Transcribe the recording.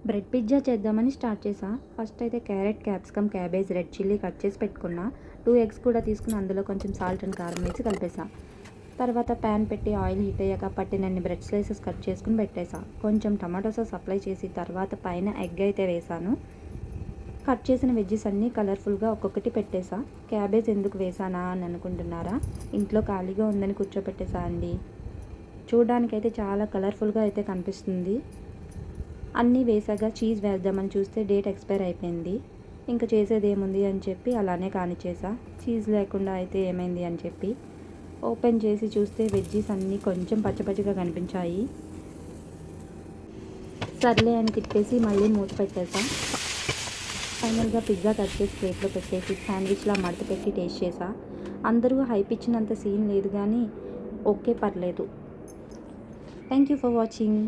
Bread pizza చేద్దామని start చేసా. First అయితే carrot, capsicum, cabbage, red chilli cut చేసి పెట్టుకున్నా. 2 ఎగ్స్ కూడా తీసుకుని అందులో కొంచెం సాల్ట్ అండ్ కారం వేసి కలిపేసా. తర్వాత ప్యాన్ పెట్టి ఆయిల్ హీట్ అయ్యాక పట్టినన్ని బ్రెడ్ స్లైసెస్ కట్ చేసుకుని పెట్టేసా. కొంచెం టమాటో సాస్ అప్లై చేసి తర్వాత పైన ఎగ్ అయితే వేసాను. కట్ చేసిన వెజ్జెస్ అన్నీ కలర్ఫుల్గా ఒక్కొక్కటి పెట్టేసా. క్యాబేజ్ ఎందుకు వేసానా అని అనుకుంటున్నారా? ఇంట్లో ఖాళీగా ఉందని కూర్చోపెట్టేసా అండి. చూడడానికైతే చాలా కలర్ఫుల్గా అయితే కనిపిస్తుంది. అన్నీ వేసాక చీజ్ వేద్దామని చూస్తే డేట్ ఎక్స్పైర్ అయిపోయింది. ఇంకా చేసేది ఏముంది అని చెప్పి అలానే కానిచ్చేసా. చీజ్ లేకుండా అయితే ఏమైంది అని చెప్పి ఓపెన్ చేసి చూస్తే వెజ్జీస్ అన్నీ కొంచెం పచ్చపచ్చగా కనిపించాయి. సర్లే అని తిప్పేసి మళ్ళీ మూత పెట్టేసా. ఫైనల్గా పిజ్జా కట్ చేసి ప్లేట్లో పెట్టేసి శాండ్విచ్లా మడత పెట్టి టేస్ట్ చేసా. అందరూ హైప్ ఇచ్చినంత సీన్ లేదు కానీ ఓకే, పర్లేదు. Thank you for watching.